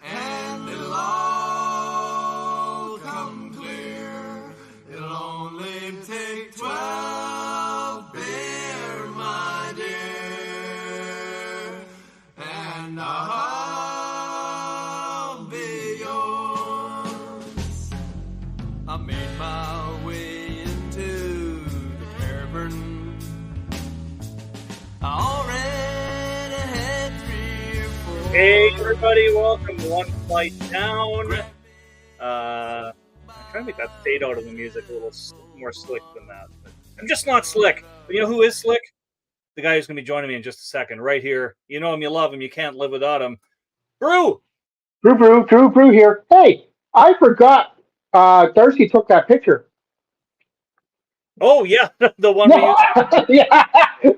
and it'll all come clear. It'll only take 12 beer, my dear, and I'll be yours. I made my way into the tavern. I already had 3 or 4. Hey everybody, welcome to One Flight Down. I'm trying to make that fade out of the music a little more slick than that. But I'm just not slick. But you know who is slick? The guy who's going to be joining me in just a second, right here. You know him, you love him, you can't live without him. Brew! Brew here. Hey, I forgot Darcy took that picture. Oh, yeah, the one we used. Yeah,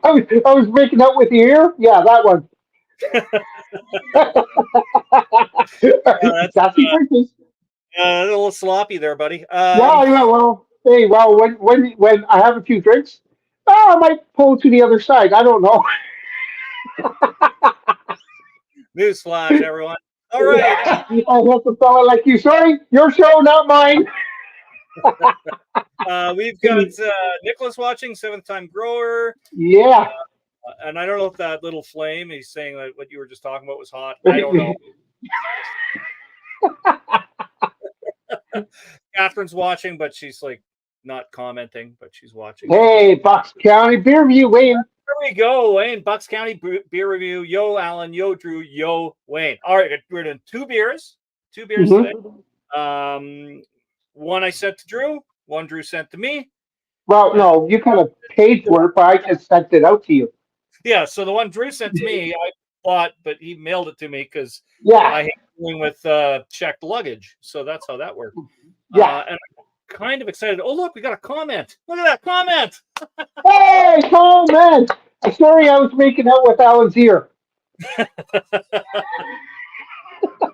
I was making out with the ear. Yeah, that one. That's Darcy Princess. a little sloppy there, buddy. Yeah, well, hey, well, when I have a few drinks, I might pull to the other side. I don't know. Newsflash, everyone. All right. I have to fella like you. Sorry, your show, not mine. We've got Nicholas watching, 7th-time grower. Yeah. And I don't know if that little flame, he's saying that what you were just talking about was hot. I don't know. Catherine's watching, but she's like not commenting, but she's watching. Hey, Bucks County Beer Review, Wayne. There we go, Wayne. Bucks County Beer Review. Yo, Alan. Yo, Drew. Yo, Wayne. All right, we're doing 2 beers. 2 beers today. One I sent to Drew. One Drew sent to me. Well, no, you kind of paid for it, but I just sent it out to you. Yeah, so the one Drew sent to me, I bought, but he mailed it to me because I hate dealing with checked luggage. So that's how that worked. Yeah. And I'm kind of excited. Oh, look, we got a comment. Look at that comment. Hey, comment! Sorry, I was making out with Alan's ear. These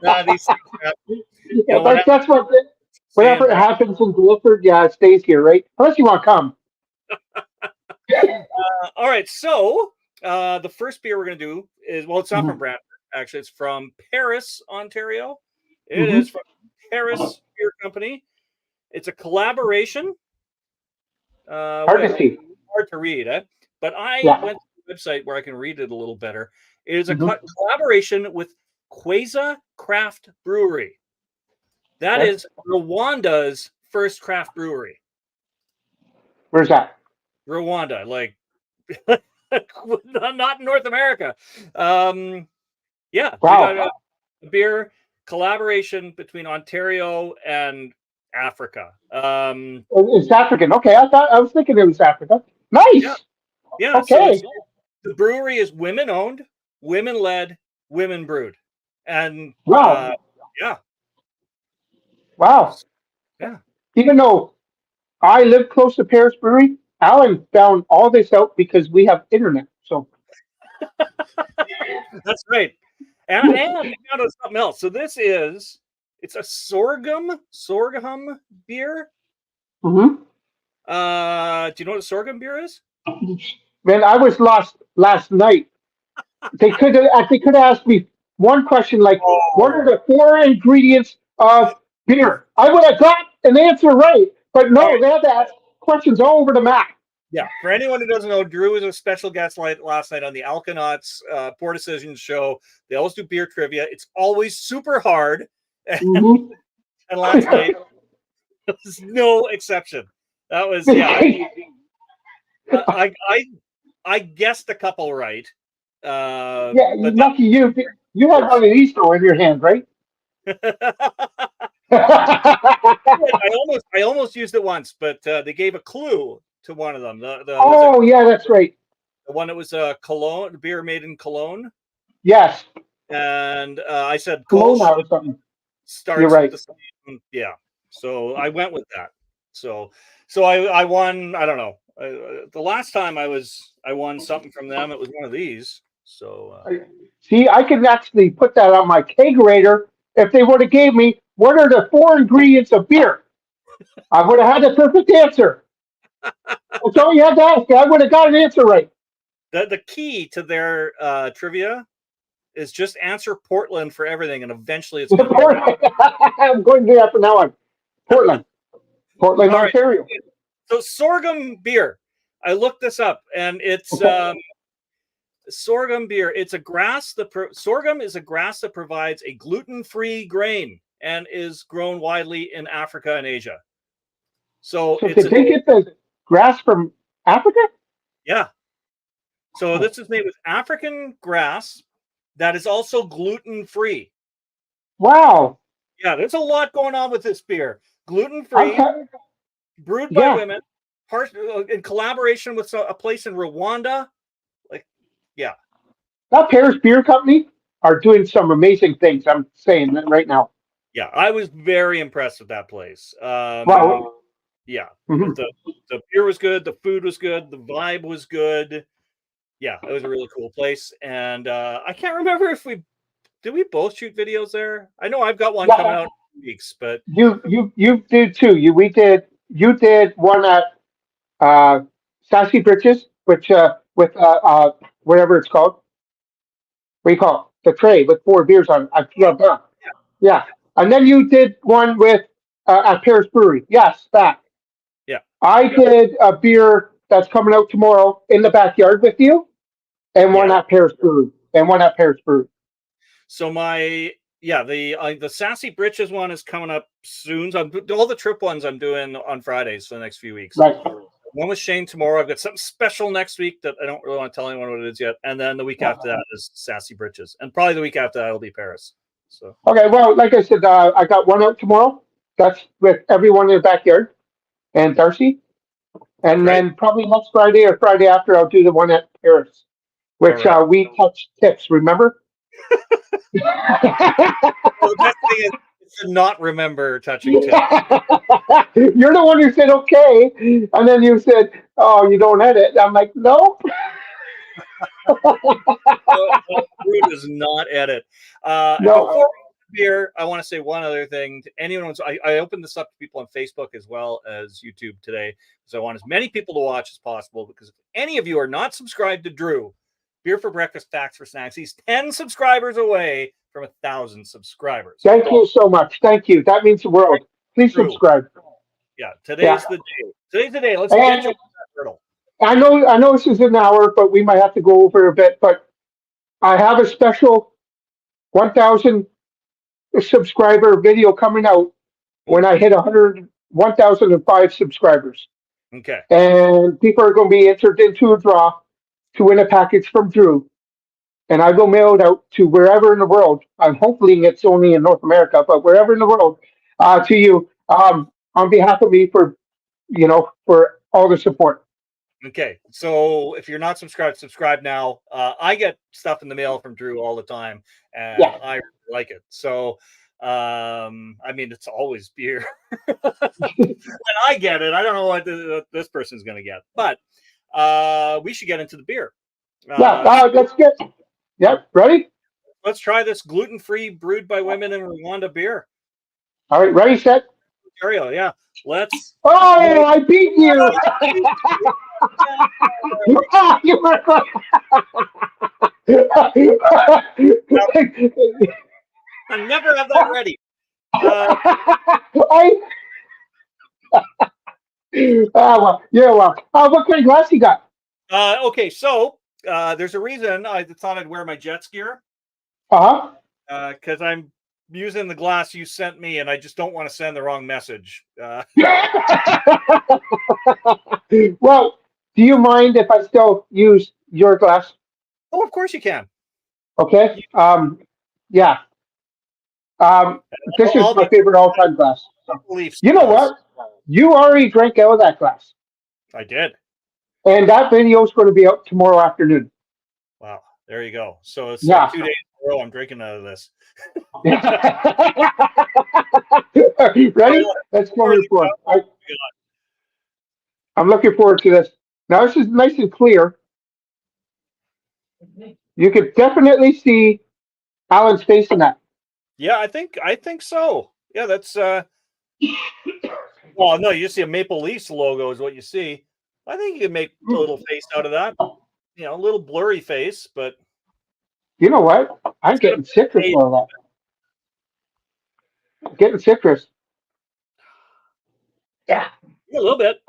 things happen. Yeah, that's what. Whatever happens in Guilford, it stays here, right? Unless you want to come. All right, so the first beer we're going to do is, well, it's not from Brantford, actually. It's from Paris, Ontario. It is from Paris Beer Company. It's a collaboration. Hard to see. Hard to read, eh? But I went to the website where I can read it a little better. It is a collaboration with Kweza Craft Brewery. That is Rwanda's first craft brewery. Where's that? Rwanda, like not North America. Wow. A beer collaboration between Ontario and Africa. It's African. Okay, I was thinking it was Africa. Nice. Yeah. Okay. So the brewery is women-owned, women-led, women-brewed, and Wow. Yeah. Even though I live close to Paris Brewery, Alan found all this out because we have internet. So that's right. And we found out something else. So it's a sorghum beer. Do you know what a sorghum beer is? Man, I was lost last night. They could have asked me one question like, what are the 4 ingredients of beer? I would have got an answer right, but no, they had to ask questions all over the map. Yeah, for anyone who doesn't know, Drew was a special guest last night on the Alkanauts Poor Decisions show. They always do beer trivia. It's always super hard. And last night was no exception. That was I guessed a couple right. But lucky you. You had one of these though in your hand, right? I almost used it once, but they gave a clue to one of them. That's right. The one that was Cologne, beer made in Cologne. Yes. And I said Cologne or something. You're right. Yeah. So I went with that. So I won. I don't know. The last time I won something from them. It was one of these. So see, I could actually put that on my kegerator if they would have gave me what are the 4 ingredients of beer. I would have had the perfect answer. That's all you had to ask. I would have got an answer right. The key to their trivia is just answer Portland for everything, and eventually it's Portland. I'm going to do that from now on. Portland, Portland, All right. Ontario. So sorghum beer. I looked this up, and it's sorghum beer. It's a grass. Sorghum is a grass that provides a gluten-free grain and is grown widely in Africa and Asia. So did they get the grass from Africa? Yeah. So this is made with African grass that is also gluten-free. Wow. Yeah, there's a lot going on with this beer. Gluten-free, brewed by women, in collaboration with a place in Rwanda. That Paris Beer Company are doing some amazing things. I'm saying that right now. Yeah, I was very impressed with that place. Wow. Yeah, Mhm. the beer was good, the food was good, the vibe was good. Yeah, it was a really cool place, and I can't remember if we both shoot videos there. I know I've got one coming out in 2 weeks, but you did too. You did one at Sassy Britches, which with whatever it's called. What do you call it? The tray with 4 beers on it. I forgot that. Yeah, and then you did one with at Paris Brewery. Yes, that. Yeah. I did a beer that's coming out tomorrow in the backyard with you, and one at Paris Brewery, So the Sassy Britches one is coming up soon. So all the trip ones I'm doing on Fridays for the next few weeks. Right. One with Shane tomorrow. I've got something special next week that I don't really want to tell anyone what it is yet. And then the week after that is Sassy Britches, and probably the week after that will be Paris. So okay, well, like I said, I got one out tomorrow. That's with everyone in the backyard and Darcy, and then probably next Friday or Friday after, I'll do the one at Paris, which we touch tips. Remember? Well, the best thing is to not remember touching tips. You're the one who said okay, and then you said, "Oh, you don't edit." I'm like, "No." Brew does not edit. No. Before beer, I want to say one other thing to anyone. I opened this up to people on Facebook as well as YouTube today, so I want as many people to watch as possible. Because if any of you are not subscribed to Drew, Beer for Breakfast, Facts for Snacks, he's 10 subscribers away from 1,000 subscribers. Thank you so much. Thank you. That means the world. Please subscribe. Yeah, today's the day. Today's the day. Let's get you on that hurdle. I know this is an hour, but we might have to go over a bit. But I have a special 1,000 subscriber video coming out when I hit 1,005 subscribers. Okay. And people are going to be entered into a draw to win a package from Drew. And I will mail it out to wherever in the world. I'm hoping it's only in North America, but wherever in the world, to you, on behalf of me for all the support. Okay, so if you're not subscribed, subscribe now. I get stuff in the mail from Drew all the time, and I really like it. So, I mean, it's always beer. When I get it, I don't know what this person's going to get, but we should get into the beer. Let's get. Yep, ready? Let's try this gluten-free brewed by women in Rwanda beer. All right, ready, set. Ontario, yeah. Let's. Oh, I beat you! You were I never have that ready. What kind of glass you got? Okay, so there's a reason I thought I'd wear my Jets gear. Because I'm using the glass you sent me, and I just don't want to send the wrong message. Well, do you mind if I still use your glass? Oh, of course you can. Okay. Yeah. This is my favorite all-time glass. You know what? You already drank out of that glass. I did. And that video is going to be out tomorrow afternoon. Wow. There you go. So it's like 2 days in a row I'm drinking out of this. Ready? Let's go for it. I'm looking forward to this. Now this is nice and clear. You can definitely see Alan's face in that. Yeah, I think so. Yeah, that's well, no, you see a Maple Leafs logo is what you see. I think you can make a little face out of that. You know, a little blurry face, but You know what? I'm getting citrus out of that. I'm getting citrus. Yeah. A little bit.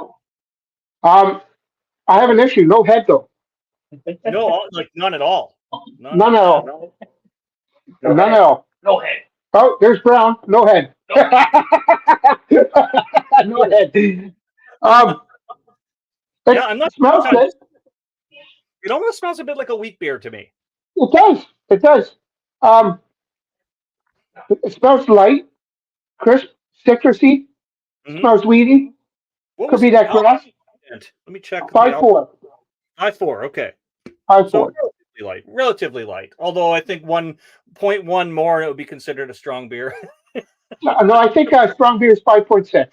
I have an issue. No head though. No, like none at all. None at all. None at all. No head. Oh, there's Brown. No head. No head. Yeah, I'm not. Smells good. It almost smells a bit like a wheat beer to me. It does. It does. It smells light, crisp, citrusy. Smells weedy. Could be that grass. Let me check. 5.4. 5.4. Okay. 5.4. So relatively light. Although I think 1.1 more, it would be considered a strong beer. No, I think strong beer is 5.6.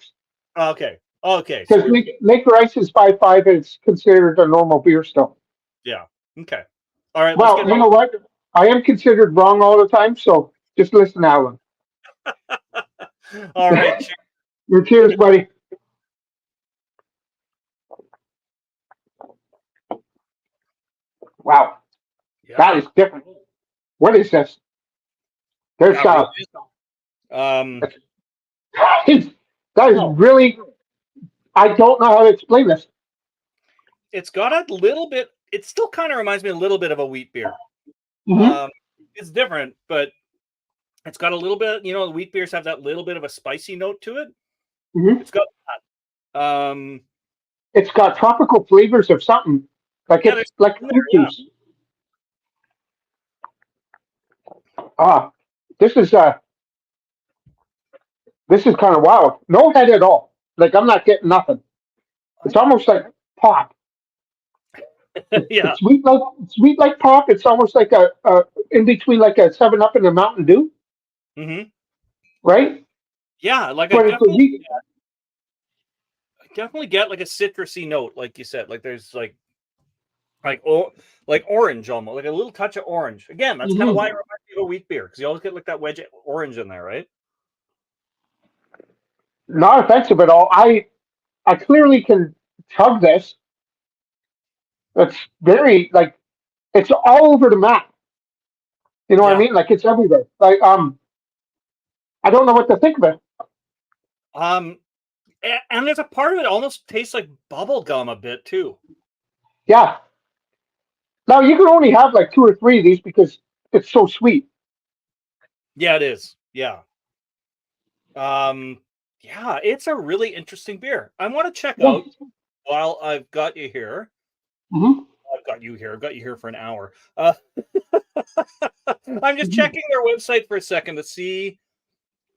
Okay. Because Maker Ice is 5.5 and it's considered a normal beer still. Yeah. Okay. All right. Well, you know what? I am considered wrong all the time, so just listen, Alan. All right. Cheers, buddy. Wow. Yeah. That is different. What is this? There's that is really. I don't know how to explain this. It's got a little bit. It still kind of reminds me a little bit of a wheat beer. Mm-hmm. It's different, but it's got a little bit. Wheat beers have that little bit of a spicy note to it. Mm-hmm. It's got that. It's got tropical flavors of something. It's like fruit juice. This is kind of wild. No head at all. Like I'm not getting nothing. It's almost like pop. Yeah. It's sweet like pop. It's almost like a in between like a 7-Up and a Mountain Dew. Mm-hmm. Right? Yeah, like but I definitely get like a citrusy note, like you said. Like there's like orange almost, like a little touch of orange. Again, that's kind of why it reminds me of a wheat beer, because you always get like that wedge of orange in there, right? Not offensive at all. I clearly can chug this. It's very it's all over the map. You know what I mean? Like it's everywhere. Like I don't know what to think of it. And there's a part of it almost tastes like bubble gum a bit too. Yeah. Now you can only have like 2 or 3 of these because it's so sweet. Yeah, it is. Yeah. Yeah, it's a really interesting beer. I want to check out while I've got you here. Mm-hmm. I've got you here for an hour. I'm just checking their website for a second to see.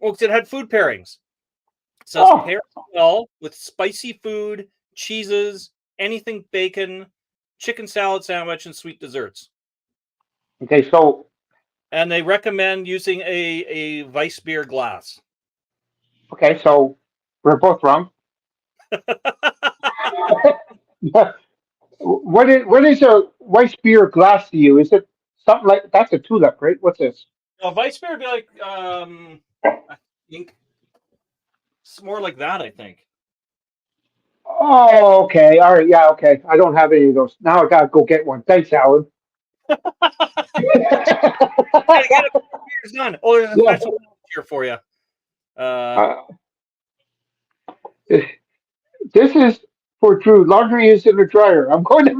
Oh, because it had food pairings. It says pair well with spicy food, cheeses, anything bacon, chicken salad sandwich, and sweet desserts. Okay, so. And they recommend using a Weiss beer glass. Okay, so we're both wrong. What is a Weiss beer glass to you? Is it something like that's a tulip, right? What's this? A Weiss beer would be like I think it's more like that. I think. Oh, okay, all right, yeah, okay. I don't have any of those. Now I gotta go get one. Thanks, Alan. Get a beer's done. Oh, there's a special here for you. This is for Drew. Laundry is in the dryer. I'm going to.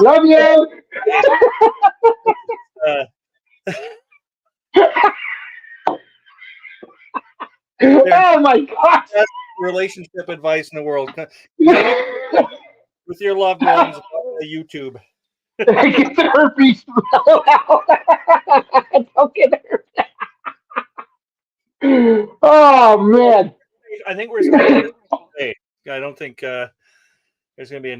Love you. Oh my God! Best relationship advice in the world. With your loved ones on YouTube. Get the herpes. Don't get herpes. Oh man! I think we're starting today. I don't think there's going to be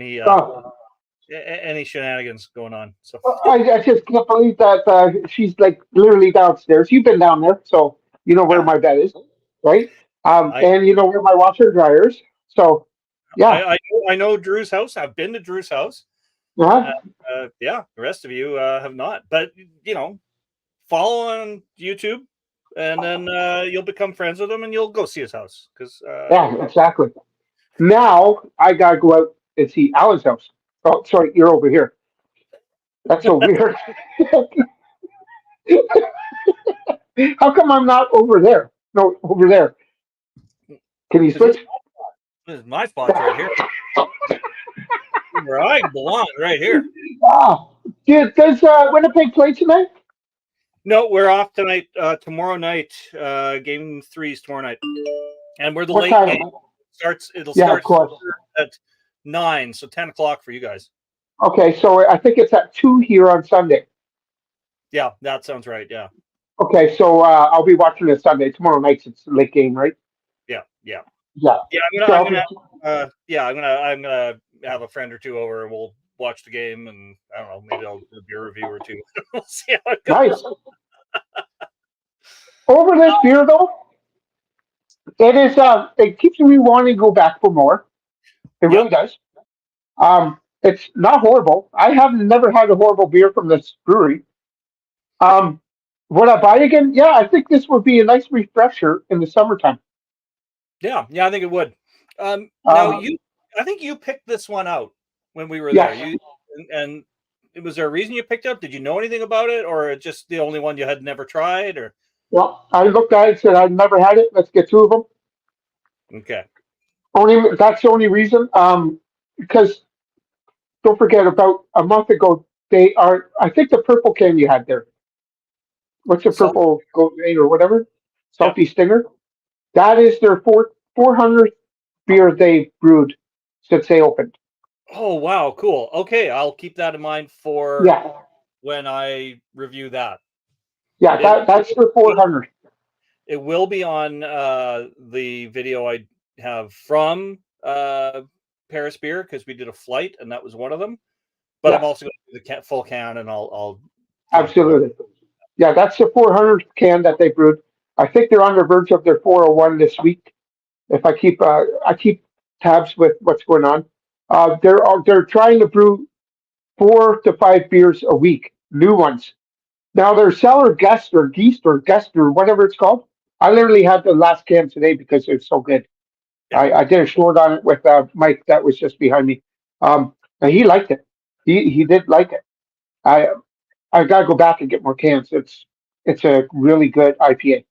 any shenanigans going on. So I just can't believe that she's like literally downstairs. You've been down there, so you know where my bed is, right? And you know where my washer and dryer is. So yeah, I know Drew's house. I've been to Drew's house. Uh-huh. The rest of you have not. But follow on YouTube. and then you'll become friends with him, and you'll go see his house. Because Yeah, exactly. Now I gotta go out and see Alan's house. Oh, sorry, you're over here. That's so weird. How come I'm not over there? No, over there. Can you this switch? is my spot's right here, where I belong, right here. Ah, does Winnipeg play tonight? No, we're off tonight. Tomorrow night, game 3 is tomorrow night, and we're the What late time? game. It'll Yeah, of start course. at 9, so 10 o'clock for you guys. Okay, so I think it's at 2 here on Sunday. Yeah, that sounds right. Yeah, Okay, so I'll be watching it Sunday. Tomorrow night's it's the late game, right? yeah. Yeah. So I'm gonna have a friend or two over, and we'll watch the game, and I don't know, maybe I'll do a beer review or two. We'll see how it goes. nice. Over this beer though, it is it keeps me wanting to go back for more. It Yep. really does. It's not horrible. I have never had a horrible beer from this brewery. Um, would I buy it again? Yeah, I think this would be a nice refresher in the summertime. Yeah, I think it would. Now I think you picked this one out when we were there. Yes. And was there a reason you picked it up? Did you know anything about it, or just the only one you had never tried? Or Well, I looked at it and said I've never had it. Let's get two of them. okay, Only that's the only reason. Because don't forget, about a month ago, they are. I think the purple can you had there. What's the so purple gold vein or whatever? yeah. Salty Stinger. That is their 400th beer they brewed since they opened. Oh wow, cool. Okay, I'll keep that in mind for Yeah, when I review that. yeah. That's their 400th. It will be on the video I have from Paris Beer, because we did a flight and that was one of them. But I'm Yeah, also going to do the full can, and I'll talk about. absolutely. Yeah, that's the 400th can that they brewed. I think they're on the verge of their 401 this week. If I keep tabs with what's going on. They're trying to brew 4 to 5 beers a week, new ones. Now their cellar guest or geest or guest or whatever it's called. I literally had the last can today because it's so good. Yeah. I did a short on it with Mike that was just behind me, and he liked it. He did like it. I I gotta go back and get more cans. It's a really good IPA.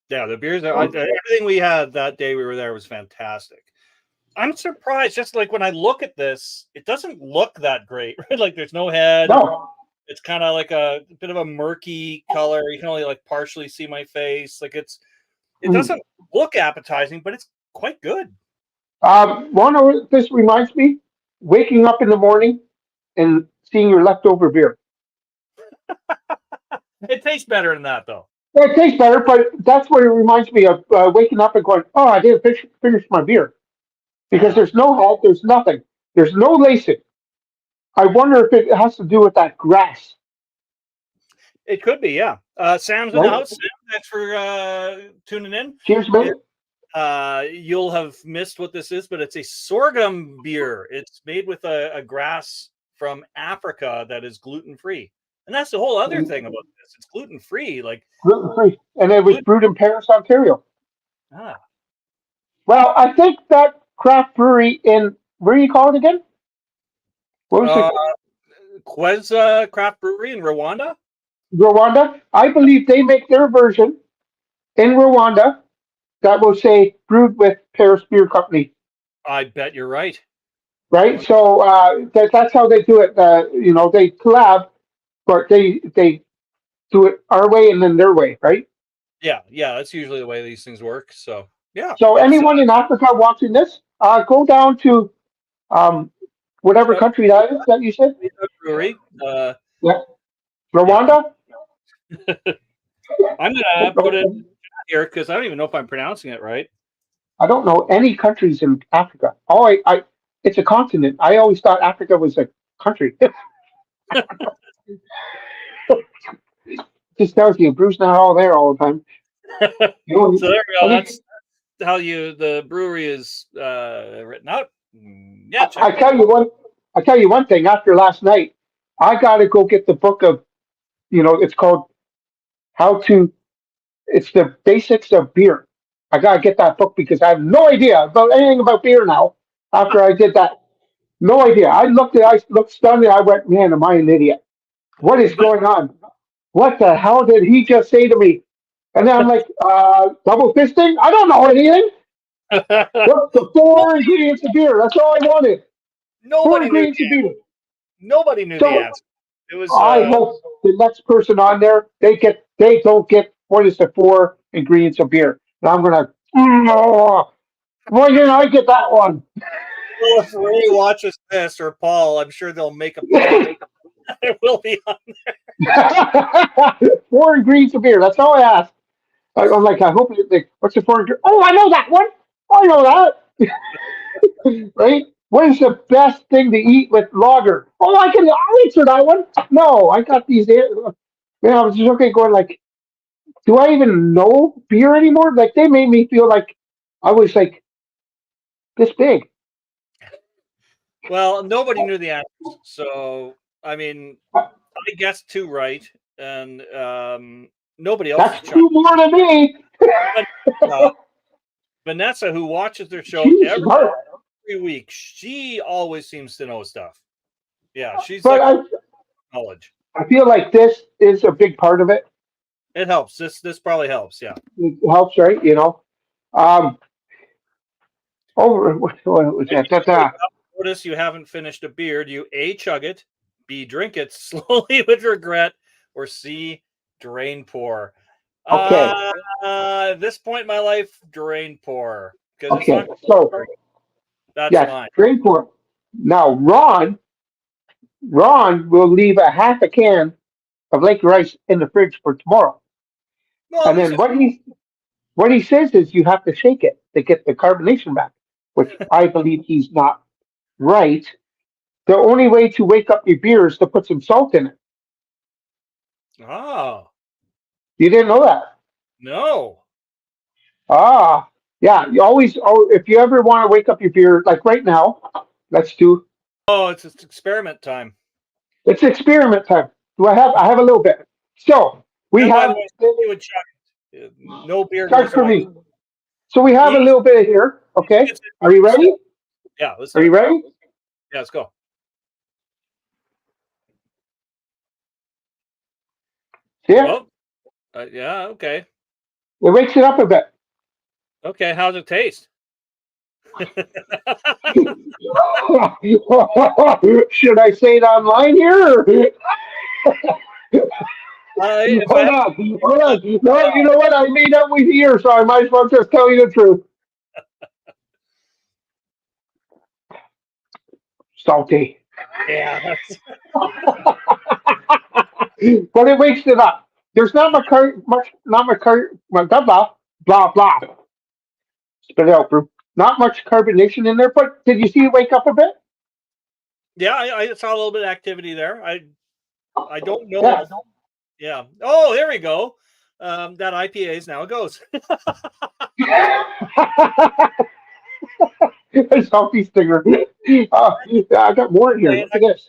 Yeah, the beers, everything we had that day we were there was fantastic. I'm surprised, just like when I look at this, it doesn't look that great, right? Like there's no head. No, It's kind of like a bit of a murky color. You can only like partially see my face. Like it doesn't look appetizing, but it's quite good. one of this reminds me waking up in the morning and seeing your leftover beer. It tastes better than that, though. Well, it tastes better, but that's what it reminds me of waking up and going, "Oh, I didn't finish my beer," because there's no head, there's nothing, there's no lacing. I wonder if it has to do with that grass, It could be, yeah. Sam's in the right? house. Sam, thanks for tuning in. Cheers, man. You'll have missed what this is, but it's a sorghum beer. It's made with a grass from Africa that is gluten-free. And that's the whole other thing about this. It's gluten-free. Like Gluten free, and it was brewed in Paris, Ontario. ah, Well, I think that craft brewery in where do you call it again? What was it? Kweza Craft Brewery in Rwanda. Rwanda. I believe they make their version in Rwanda that will say brewed with Paris Beer Company. I bet you're right. Right? So that's how they do it. They collab, but they do it our way and then their way, right? Yeah, that's usually the way these things work. So yeah. So anyone in Africa watching this, go down to whatever country that is that you said. Brewery. Yeah, Rwanda. I'm gonna put it here because I don't even know if I'm pronouncing it right. I don't know any countries in Africa. It's a continent. I always thought Africa was a country. Just tells you, Bruce not all there all the time. So there we go. That's how the brewery is written out. Yeah. I tell you one thing. After last night, I got to go get the book of, it's called How to It's the basics of beer. I gotta get that book because I have no idea about anything about beer now. After I did that, no idea. I looked stunned, and I went, "Man, am I an idiot? What is going on? What the hell did he just say to me?" And then I'm like, double fisting? I don't know anything. What's the four ingredients of beer? That's all I wanted. Four Nobody knew ingredients of beer. Nobody knew the So answer. It was I hope the next person on there they don't get what is the four ingredients of beer. And I'm gonna why didn't I get that one? well, if Ray watches this or Paul, I'm sure they'll make a point. It will be on. Four ingredients of beer. That's all I asked. I'm like, I hope what's the four ingredients? Oh, I know that one. I know that. Right? What is the best thing to eat with lager? Oh, I'll answer that one. No, I got these. I was just okay going like, do I even know beer anymore? Like they made me feel like I was like this big. Well, nobody knew the answers. So, I mean, I guessed two right, and nobody else That's two more than me. Vanessa, who watches their show She's every smart. week, she always seems to know stuff. Yeah, she's But like knowledge. I feel like this is a big part of it. It helps. This probably helps. Yeah. It helps, right? You know. Over what was that? Notice you haven't finished a beer. Do you A, chug it, B, drink it slowly with regret, or C, drain pour? Okay. At this point in my life, drain pour. Okay. So that's yes, fine. drain pour. Now Ron will leave a half a can of Lake rice in the fridge for tomorrow. Well, And then what he says is you have to shake it to get the carbonation back, which I believe he's not right. The only way to wake up your beer is to put some salt in it. Oh. You didn't know that? No. Ah, yeah. If you ever want to wake up your beer, like right now, let's do. Oh, it's experiment time. It's experiment time. I have a little bit. So we have. No beer. Start for me. So we have a little bit here. Okay. Are you ready? Yeah. Are you ready? Yeah, let's go. Yeah. Well, yeah. Okay. It wakes it up a bit. Okay. How's it taste? Should I say it online here? Hold on. No, you know what? I made up with you, so I might as well just tell you the truth. Salty. Yeah. But it wakes it up. There's not much, blah, blah. Spit it out, Brew. Not much carbonation in there, but did you see it wake up a bit? Yeah, I saw a little bit of activity there. I don't know. Yeah. Yeah. Oh, there we go. That IPA is now a ghost. Salty stinger. I got more in here. Look at this.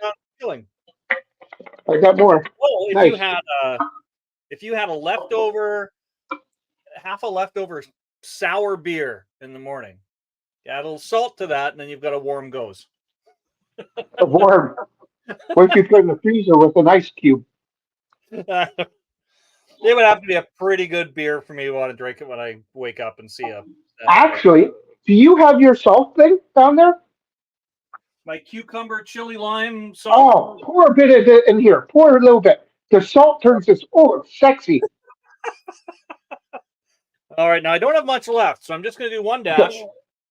I got more. Oh, if nice. you had half a leftover sour beer in the morning, add a little salt to that, and then you've got a warm goes. A warm. What if you put in the freezer with an ice cube? It would have to be a pretty good beer for me to want to drink it when I wake up and see a. Actually, do you have your salt thing down there? My cucumber chili lime salt. Oh, pour a bit of it in here. Pour a little bit. The salt turns this. Oh, it's sexy. All right, now I don't have much left, so I'm just going to do one dash.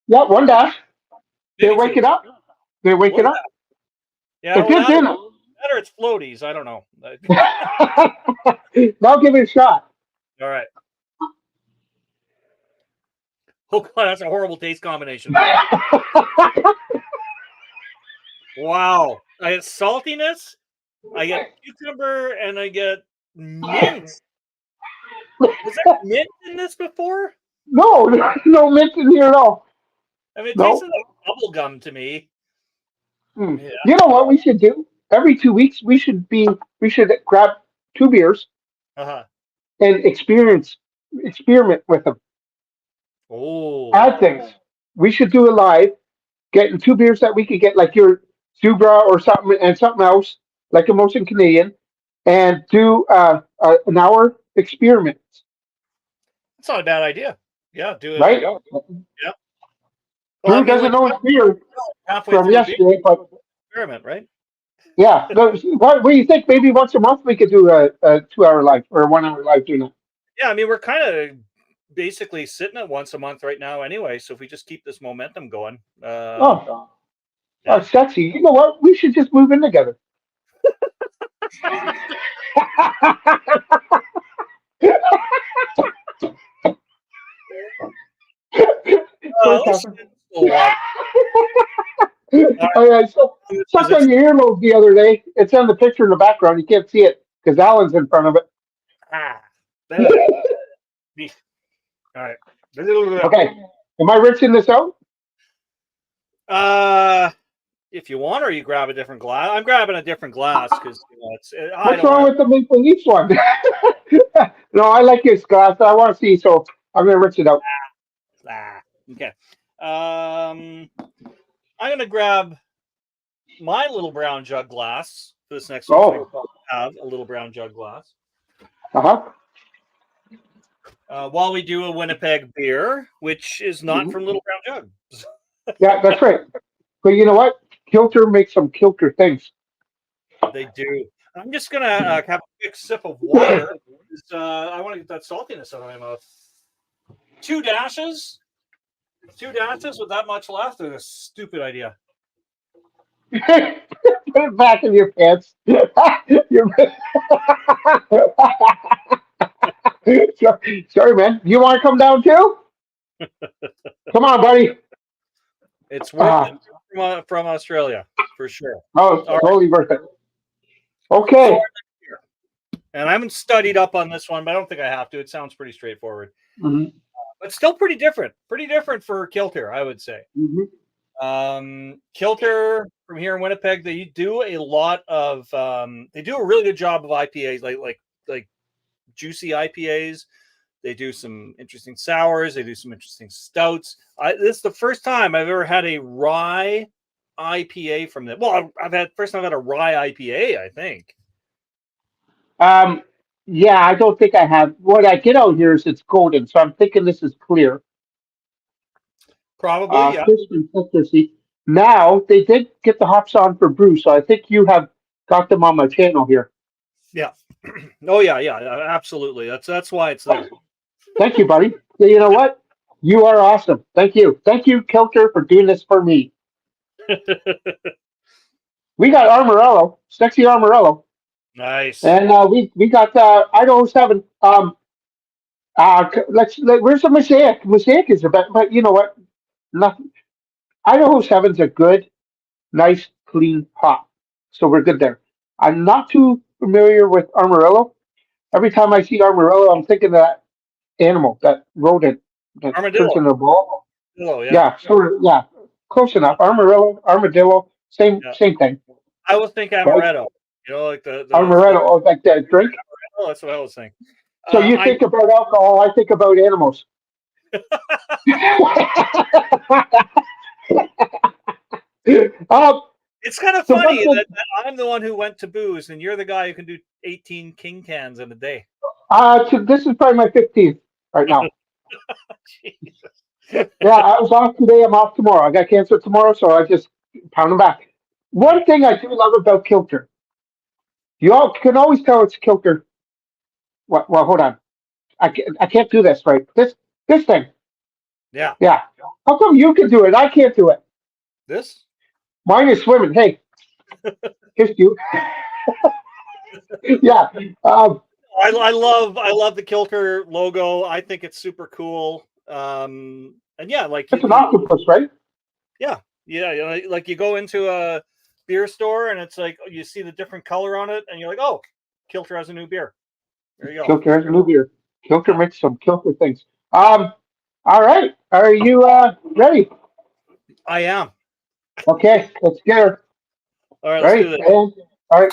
Yeah, one dash. They wake it up. They wake it up. Yeah, it's good dinner. Better it's floaties. I don't know. Now give it a shot. All right. Oh God, that's a horrible taste combination. Wow, I get saltiness, I get cucumber, and I get mint. Was there mint in this before? No mint in here at all. I mean, it tastes like bubble gum to me. Yeah. You know what we should do? Every 2 weeks, we should grab 2 beers and experience experiment with them. Oh, Add things. We should do a live, getting two beers that we could get, like your Zubra or something, and something else, like a Motion Canadian, and do an hour experiment, that's not a bad idea. Yeah, do it. right? Yeah. Well, I Drew mean, doesn't know his beer halfway from through a beer yesterday, but experiment, right? yeah. No, what do you think? Maybe once a month we could do a 2 hour live or a 1 hour live doing it. Yeah, I mean, we're kind of basically sitting at once a month right now anyway. So if we just keep this momentum going, Oh, yeah. sexy. You know what? We should just move in together. Listen, so, I sucked on your earlobe the other day. It's on the picture in the background. You can't see it because Alan's in front of it. all right. Okay. Am I rinsing this out? If you want, or you grab a different glass. I'm grabbing a different glass because What's wrong with the Maple Leafs one? No, I like this glass. I want to see, so I'm going to rinse it out. Okay. I'm going to grab my little brown jug glass for this next one. So I have a little brown jug glass. While we do a Winnipeg beer, which is not from Little Brown Jug. Yeah, that's right. But you know what? Kilter makes some Kilter things. They do. I'm just going to have a quick sip of water. I want to get that saltiness out of my mouth. 2 dashes? 2 dashes with that much left? Is a stupid idea. Put it back in your pants. Sorry, man. You want to come down too? Come on, buddy. It's worth it from Australia, for sure. Oh, it's totally worth it. Okay. And I haven't studied up on this one, but I don't think I have to. It sounds pretty straightforward. Mm-hmm. But still pretty different. Pretty different for Kilter, I would say. Mm-hmm. Kilter from here in Winnipeg, they do a lot of they do a really good job of IPAs, like juicy IPAs. They do some interesting sours. They do some interesting stouts. This is the first time I've ever had a rye IPA from them. Well, I've had a rye IPA, I think. Yeah, I don't think I have. What I get out here is it's golden, so I'm thinking this is clear. Probably, yeah. Now they did get the hops on for Brew, so I think you have got them on my channel here. Yeah. Oh yeah, absolutely. That's why it's there. Thank you, buddy. You know what? You are awesome. Thank you, Kilter, for doing this for me. We got Armorello, sexy Armorello. Nice. And we got Idaho 7. Where's the Mosaic? Mosaic is the best, but you know what? Nothing. Idaho 7's a good, nice, clean hop. So we're good there. I'm not too familiar with Armorello. Every time I see Armorello, I'm thinking of that animal, that rodent that turns into a ball. Yeah, sort of. Yeah, close enough. Armadillo, same thing. I would think amaretto. You know, like the Armorello, like that drink. Oh, that's what I was thinking. So you think about alcohol, I think about animals. It's kind of funny that I'm the one who went to booze, and you're the guy who can do 18 King cans in a day. This is probably my 15th right now. Yeah, I was off today. I'm off tomorrow. I got cancer tomorrow, so I just pound them back. One thing I do love about Kilter, you all can always tell it's Kilter. Well, hold on. I can't do this right. This thing. Yeah. How come you can do it? I can't do it. This? Mine is swimming. Hey, kissed you. Yeah. I love the Kilter logo. I think it's super cool. And yeah, like it's an octopus, right? Yeah. Like you go into a beer store and it's like you see the different color on it, and you're like, oh, Kilter has a new beer. There you go. Kilter has a new beer. Kilter makes some Kilter things. All right. Are you ready? I am. Okay, let's get her. All right, let's do this. All right.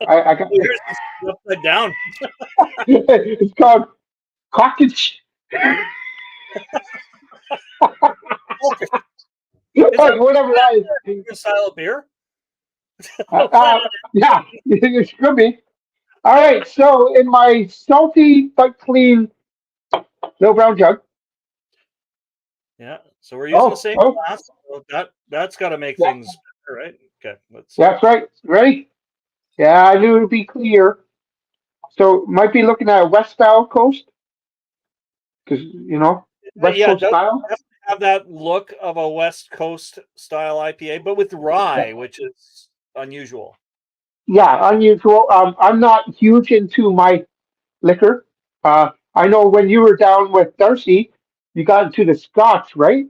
I got Here's the upside down. it's called cottage. Is that Whatever that is. a style of beer? Yeah, it should be. All right, so in my salty but clean no brown jug. Yeah. So we're using the same Oh, glass. So that's got to make things better, right? Okay. Let's see. that's right. Ready? Yeah, I knew it would be clear. So might be looking at a West style coast because West Yeah, it Coast does style. have that look of a West Coast style IPA, but with rye, which is unusual. Yeah, unusual. I'm not huge into my liquor. I know when you were down with Darcy, you got into the Scotch, right?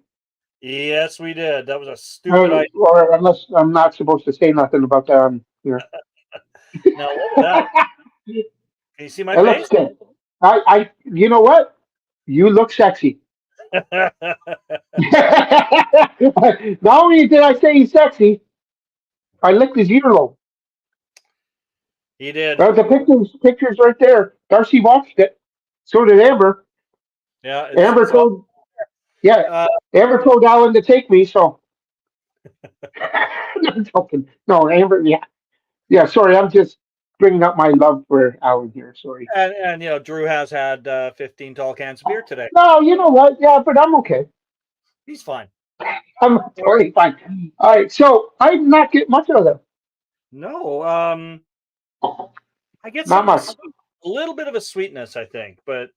Yes, we did. That was a stupid idea. Or unless I'm not supposed to say nothing about that here. Now look at that. Can you see my It looks face? good. You know what? You look sexy. Not only did I say he's sexy, I licked his earlobe. He did. The pictures right there. Darcy watched it. So did Amber. Yeah. Amber told, Amber told Alan to take me. So, I'm joking. No, Amber. Yeah. Sorry, I'm just bringing up my love for Alan here. Sorry. And Drew has had 15 tall cans of beer today. No, you know what? Yeah, but I'm okay. He's fine. I'm totally fine. All right, so I did not get much out of them. No. I get Not much. a little bit of a sweetness, I think, but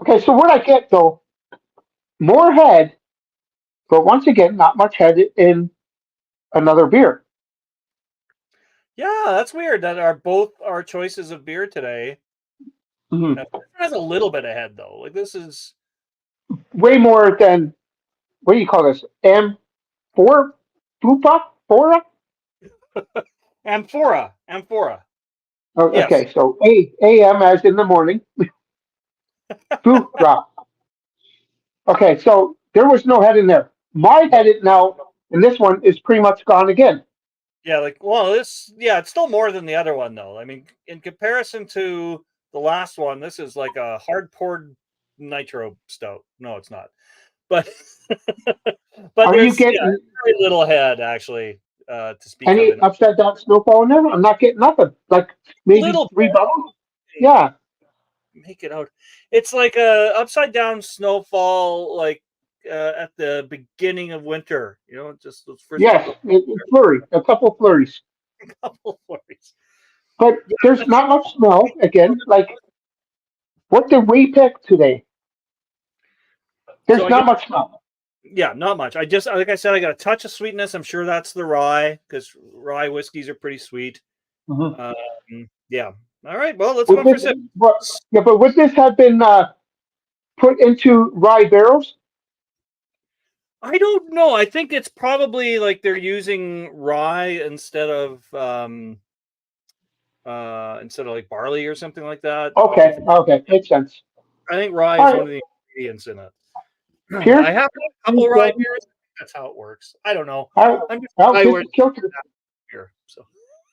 Okay, so what I get though, more head, but once again, not much head in another beer. yeah, that's weird that both our choices of beer today Mm-hmm. has a little bit of head though. Like this is Way more than what do you call this? M4, Fora? Amphora. Oh, Yes. okay, so AM as in the morning. Fora. Okay, so there was no head in there. My head now in this one is pretty much gone again. Yeah, it's still more than the other one though. I mean, in comparison to the last one, this is like a hard poured nitro stout. No, it's not. But there's Getting very little head actually to speak of. any upside down snowfall in there? I'm not getting nothing. Like maybe Little 3 bubbles? Yeah. Make it out. It's like a upside down snowfall, like at the beginning of winter. Just those first Flurry, a couple flurries. couple flurries. But there's not much smell again. Like what did we pick today? There's not much smell. Yeah, not much. Like I said, I got a touch of sweetness. I'm sure that's the rye because rye whiskeys are pretty sweet. Mm-hmm. Yeah. All right. Well, let's go for sip. But would this have been put into rye barrels? I don't know. I think it's probably like they're using rye instead of like barley or something like that. Okay, makes sense. I think rye is one of the ingredients in it. Cheers. I have a couple rye beers. That's how it works. I don't know. I'm just Kilter here. So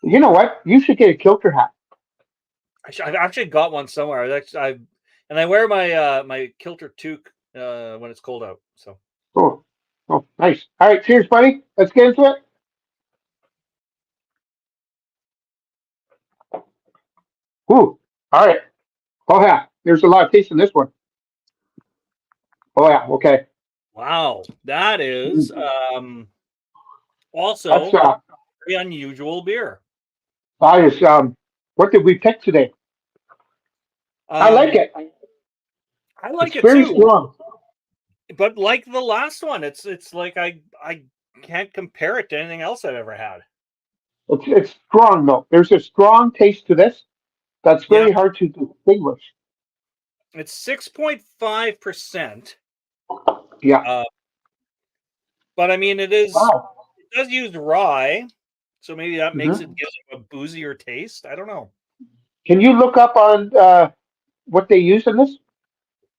you know what? You should get a Kilter hat. I've actually got one somewhere. And I wear my my Kilter toque when it's cold out. So oh, nice. All right, cheers, buddy. Let's get into it. Ooh, all right. Oh yeah, there's a lot of taste in this one. Oh yeah, okay. Wow, that is also That's very unusual beer. That is what did we pick today? I like it. I like it very too. Strong. But like the last one, it's like I can't compare it to anything else I've ever had. It's strong though. There's a strong taste to this that's very hard to distinguish. It's 6.5%. Yeah. But I mean, it does use rye, so maybe that makes it give it a boozier taste. I don't know. Can you look up on what they use in this?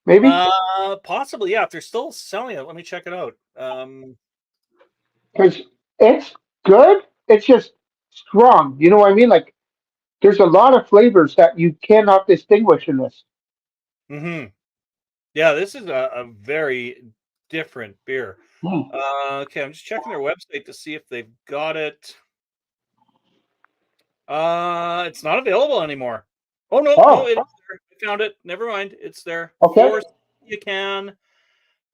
Maybe. Possibly, yeah. If they're still selling it, let me check it out. Because it's good. It's just strong. You know what I mean? Like there's a lot of flavors that you cannot distinguish in this. Mm-hmm. Yeah, this is a very different beer. Mm. Okay, I'm just checking their website to see if they've got it. It's not available anymore. Oh no, it is there. I found it. Never mind, it's there. Okay. You can.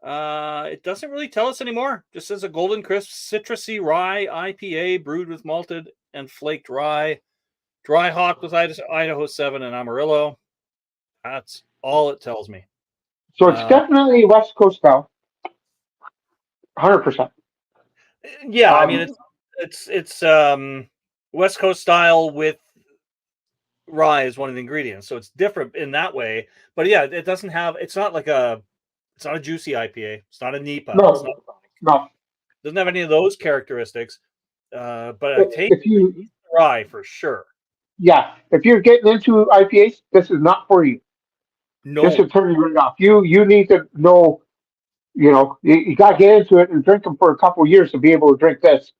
It doesn't really tell us anymore. Just says a golden crisp citrusy rye IPA brewed with malted and flaked rye, dry hop with Idaho 7 and Amarillo. That's all it tells me. So it's definitely West Coast style. 100%. Yeah, I mean it's West Coast style with rye is one of the ingredients, so it's different in that way. But yeah, it doesn't have. It's not a juicy IPA. It's not a NEPA. No. Doesn't have any of those characteristics. But I take rye for sure. Yeah, if you're getting into IPAs, this is not for you. No, this will turn you right off. You need to know. You got to get into it and drink them for a couple of years to be able to drink this.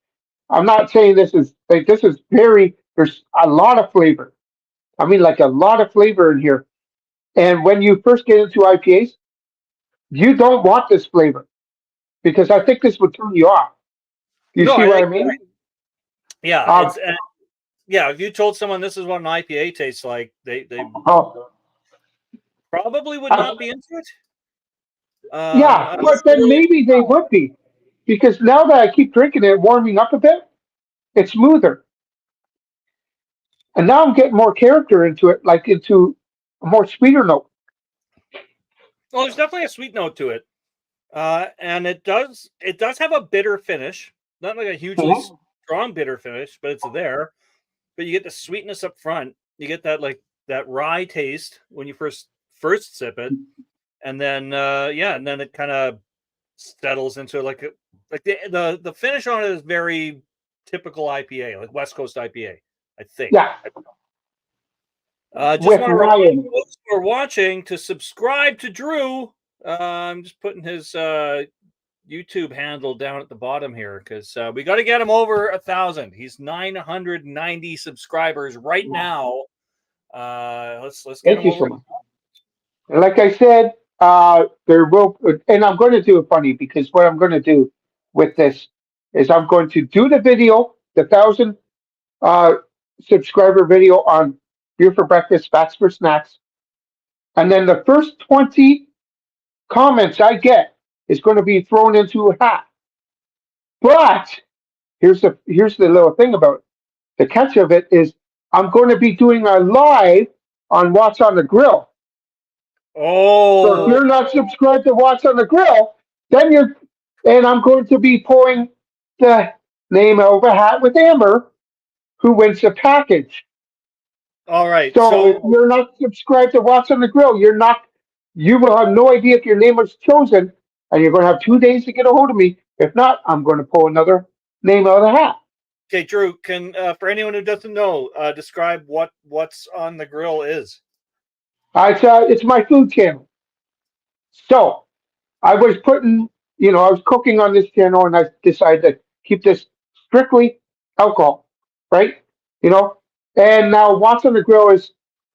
I'm not saying this is there's a lot of flavor. I mean, like a lot of flavor in here. And when you first get into IPAs, you don't want this flavor because I think this would turn you off. You see what I mean? Yeah, if you told someone this is what an IPA tastes like, they probably would not be into it. But then maybe they would be, because now that I keep drinking it, warming up a bit, it's smoother, and now I'm getting more character into it, like into a more sweeter note. Well, there's definitely a sweet note to it, and it does have a bitter finish, not like a hugely strong bitter finish, but it's there. But you get the sweetness up front. You get that rye taste when you first sip it, and then and then it kind of settles into the finish on it is very typical IPA, like West Coast IPA, I think. Yeah. Just want to remind folks who are watching to subscribe to Drew. I'm just putting his YouTube handle down at the bottom here because we got to get him over 1,000. He's 990 subscribers right now. Let's get him over. So much. And like I said, there will, and I'm going to do it funny because what I'm going to do with this is I'm going to do the video, the 1,000 subscriber video on Beer for Breakfast, Facts for Snacks, and then the first 20 comments I get is going to be thrown into a hat. But here's the little thing about it. The catch of it is I'm going to be doing a live on What's on the Grill. Oh, so if you're not subscribed to What's on the Grill, then and I'm going to be pulling the name of a hat with Amber, who wins the package. All right. So if you're not subscribed to What's on the Grill, you will have no idea if your name was chosen, and you're going to have 2 days to get a hold of me. If not, I'm going to pull another name out of the hat. Okay, Drew, can for anyone who doesn't know, describe What's on the Grill is. It's my food channel. So I was I was cooking on this channel, and I decided to keep this strictly alcohol, right? And now What's on the Grill is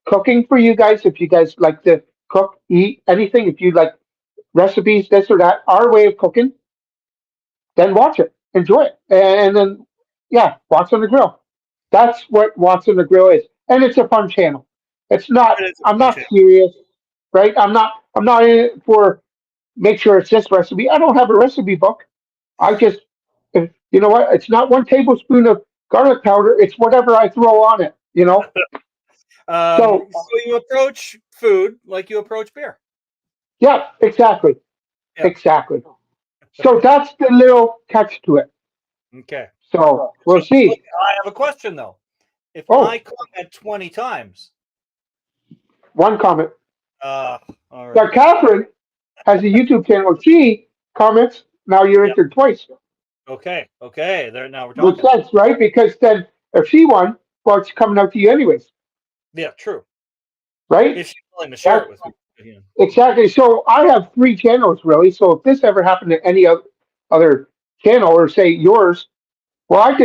cooking for you guys. If you guys like to cook, eat anything, if you like recipes, this or that, our way of cooking, then watch it, enjoy it, and then What's on the Grill. That's what What's on the Grill is, and it's a fun channel. It's not. I'm not serious, right? I'm not in it for make sure it's this recipe. I don't have a recipe book. I just, you know what? It's not 1 tablespoon of garlic powder. It's whatever I throw on it. So you approach food like you approach beer. Yeah, exactly. Yeah. Exactly. So that's the little catch to it. Okay. So we'll see. I have a question though. If I comment 20 times. 1 comment. All right. But Catherine has a YouTube channel. She comments. Now you're entered twice. Okay. There now we're talking. Makes sense, right? Because then if she won, well, it's coming out to you anyways. Yeah, true. Right? If she's willing to share it with me. Exactly. So I have 3 channels really. So if this ever happened to any other channel, or say yours, well,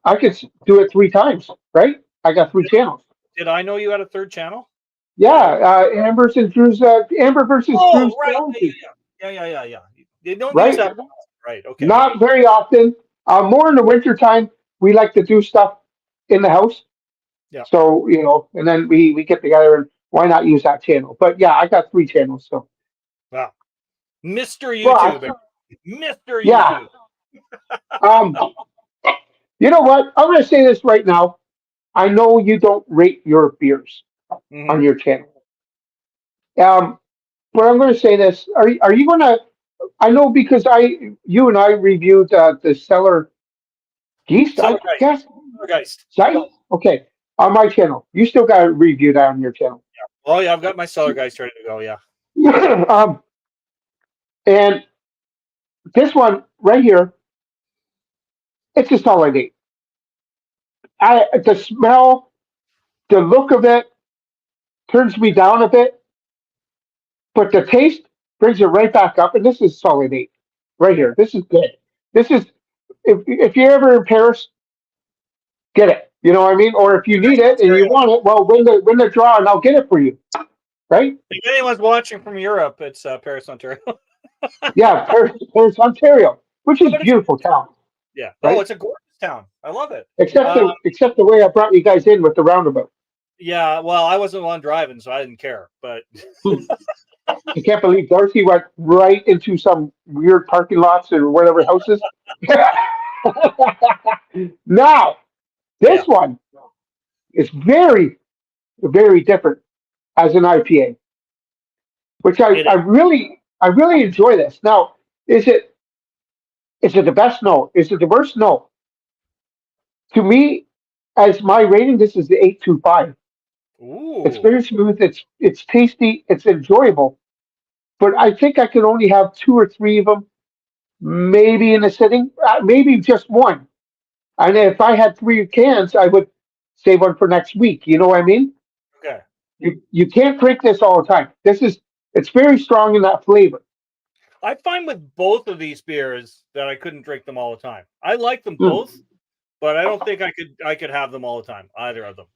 I could do it 3 times, right? I got 3 channels. Did I know you had a third channel? Yeah, Amber versus Drew's Oh, right. Strategy, Yeah. You don't use right? that. Right. Okay. Not very often. More in the wintertime, we like to do stuff in the house. Yeah. So, and then we get together and why not use that channel? But yeah, I got 3 channels. So, Wow. Mr. but YouTuber. Mr. yeah, YouTube. um, you know what? I'm going to say this right now. I know you don't rate your beers on your channel. But I'm going to say this. Are you going to? I know because you and I reviewed the Cellar Geese, I guess. Guys. Right? Okay. On my channel. You still got to review that on your channel. Yeah. Oh, yeah. I've got my Cellar Guys ready to go. Yeah. And this one right here, it's a solid 8. The smell, the look of it turns me down a bit, but the taste brings it right back up. And this is solid 8 right here. This is good. This is, if you're ever in Paris, get it. You know what I mean? Or if you need it and you want it, well, win the draw and I'll get it for you. Right? If anyone's watching from Europe, it's Paris, Ontario. Yeah, Paris, Ontario, which is a beautiful town. Yeah. Right? Oh, it's a gorgeous town. I love it. Except the way I brought you guys in with the roundabout. Yeah, well, I wasn't the one driving, so I didn't care. But I can't believe Darcy went right into some weird parking lots or whatever houses. Now, this one is very, very different as an IPA, which I really enjoy this. Now, is it the best? No. Is it the worst? No. To me, as my rating, this is the 8.25. Ooh. It's very smooth. It's tasty. It's enjoyable. But I think I could only have 2 or 3 of them, maybe in a sitting, maybe just one. And if I had 3 cans, I would save one for next week. You know what I mean? Okay. You can't drink this all the time. It's very strong in that flavor. I find with both of these beers that I couldn't drink them all the time. I like them both, but I don't think I could have them all the time, either of them.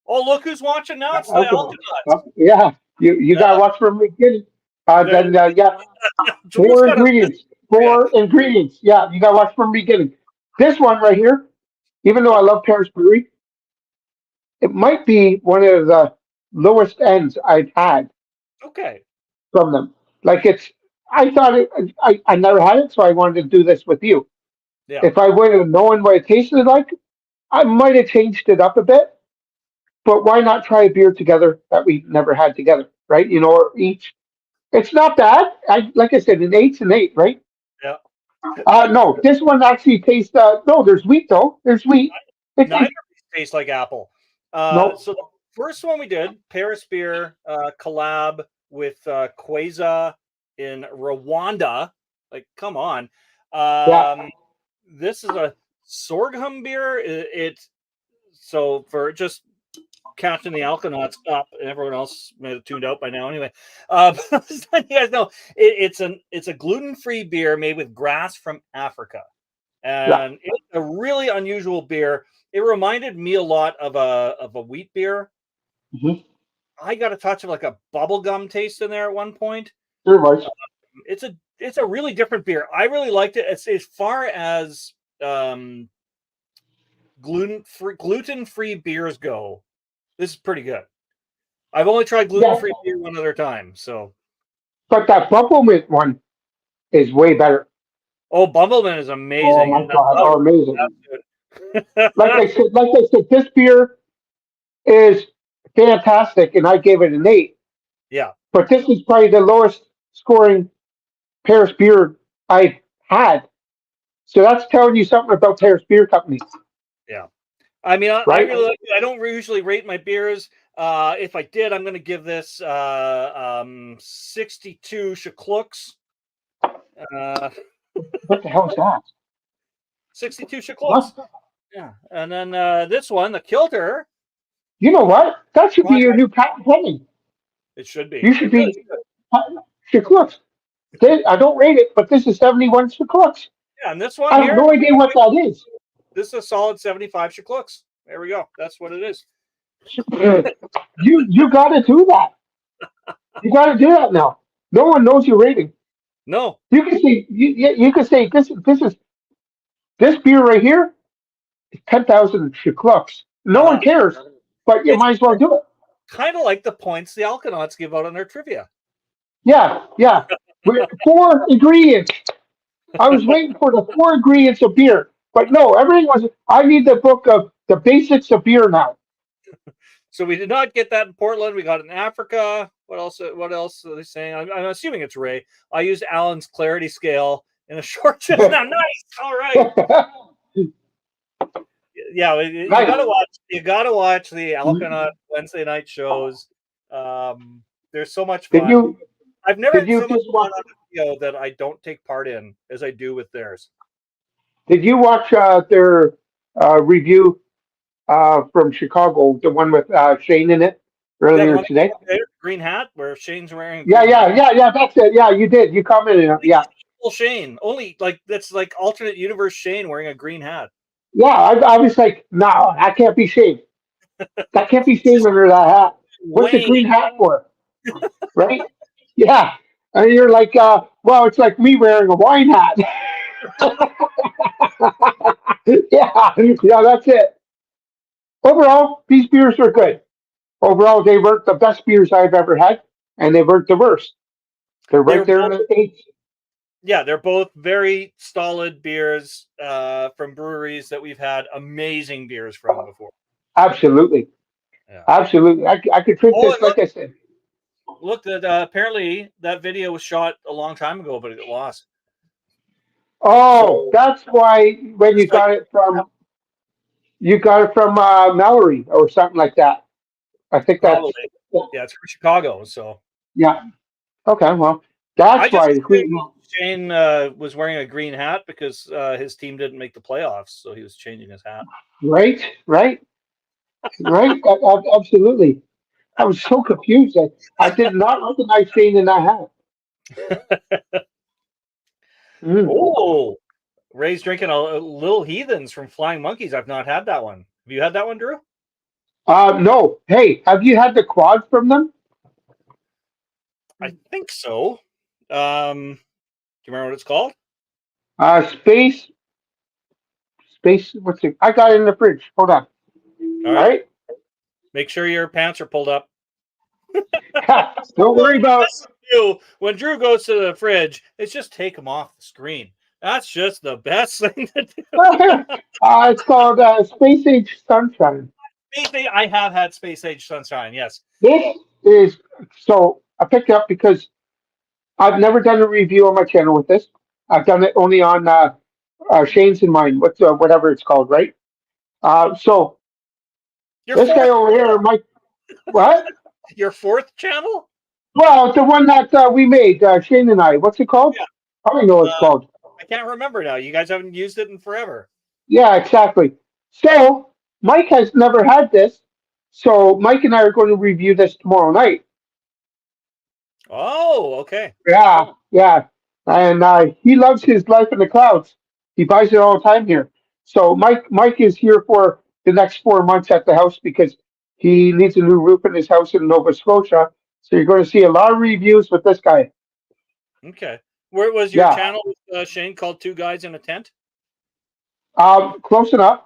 Oh, look who's watching now! It's the Altonauts. Yeah, you gotta watch from the beginning. Then 4 ingredients. 4 ingredients. Yeah, you gotta watch from the beginning. This one right here, even though I love Paris Brewery, it might be one of the lowest ends I've had. Okay. From them, like I thought I never had it, so I wanted to do this with you. Yeah. If I would have known what it tasted like, I might have changed it up a bit. But why not try a beer together that we never had together, right? Or each. It's not bad. Like I said, an 8's an 8, right? Yeah. No, this one actually tastes. No, there's wheat though. There's wheat. Neither tastes like apple. No. So the first one we did, Paris Beer collab with Kweza in Rwanda. Like, come on. This is a sorghum beer. So for just catching the Altonauts up, and everyone else may have tuned out by now anyway. You guys know it's a gluten-free beer made with grass from Africa, and it's a really unusual beer. It reminded me a lot of a wheat beer. Mm-hmm. I got a touch of like a bubblegum taste in there at one point. Very much. It's a really different beer. I really liked it. As far as gluten-free beers go, this is pretty good. I've only tried gluten-free beer one other time, so. But that Bumblemint one is way better. Oh, Bumblemint is amazing. Oh my God! Amazing. like I said, this beer is fantastic, and I gave it an 8. Yeah. But this is probably the lowest scoring Paris beer I've had. So that's telling you something about Paris Beer Company. Yeah. I mean, I right? I don't usually rate my beers. If I did, I'm going to give this 62 Shakluks. What the hell is that? 62 Shakluks. Yeah. And then this one, the Kilter. You know what? That should be your new patent pending. It should be. You should be Shakluks. I don't rate it, but this is 71 Shakluks. Yeah, and this one I have no idea what that is. This is a solid 75 Shklooks. There we go. That's what it is. You got to do that. You got to do that now. No one knows your rating. No. You can say you can say this beer right here, 10,000 Shklooks. No one cares, but you might as well do it. Kind of like the points the Alkanauts give out on their trivia. Yeah. With 4 ingredients. I was waiting for the 4 ingredients of beer, but no, everything was. I need the book of the basics of beer now. So we did not get that in Portland. We got it in Africa. What else? What else are they saying? I'm assuming it's Ray. I used Alan's clarity scale in a short just now. Nice. All right. Yeah, you gotta watch the Alkanaut Wednesday night shows. They're so much fun. I've never had so much fun on a video that I don't take part in as I do with theirs. Did you watch their review from Chicago, the one with Shane in it earlier today? Green hat, where Shane's wearing. Yeah. That's it. Yeah, you did. You commented on it. Yeah. Shane, only that's like alternate universe Shane wearing a green hat. Yeah, I was like, no, that can't be Shane. That can't be Shane under that hat. What's the green hat for? Right? Yeah. And you're like, well, it's like me wearing a wine hat. yeah, that's it. Overall, these beers are good. Overall, they weren't the best beers I've ever had, and they weren't the worst. They're right there in the 8. Yeah, they're both very solid beers from breweries that we've had amazing beers from before. Absolutely. Yeah. Absolutely. I could drink this, like I said. Look, apparently that video was shot a long time ago, but it got lost. Oh, so, that's why when you got it from Mallory or something like that. I think that's it's from Chicago. So yeah. Okay, well, that's why Shane was wearing a green hat because his team didn't make the playoffs, so he was changing his hat. Right. Absolutely. I was so confused. I did not recognize Shane in that hat. Oh, Ray's drinking a Little Heathens from Flying Monkeys. I've not had that one. Have you had that one, Drew? No. Hey, have you had the quad from them? I think so. Do you remember what it's called? Space. What's it? I got it in the fridge. Hold on. All right. Make sure your pants are pulled up. Don't worry about it. When Drew goes to the fridge, it's just take them off the screen. That's just the best thing to do. It's called Space Age Sunshine. I have had Space Age Sunshine, yes. This is, so I picked it up because I've never done a review on my channel with this. I've done it only on Shane's and mine, whatever it's called, right? So this guy over here, Mike, what? Your 4th channel? Well, the one that we made, Shane and I. What's it called? Yeah. I don't know what it's called. I can't remember now. You guys haven't used it in forever. Yeah, exactly. So Mike has never had this. So Mike and I are going to review this tomorrow night. Oh, okay. Yeah. And he loves his Life in the Clouds. He buys it all the time here. So Mike is here for the next 4 months at the house because he needs a new roof in his house in Nova Scotia. So you're going to see a lot of reviews with this guy. Okay. Where was your channel, Shane, called Two Guys in a Tent? Close enough.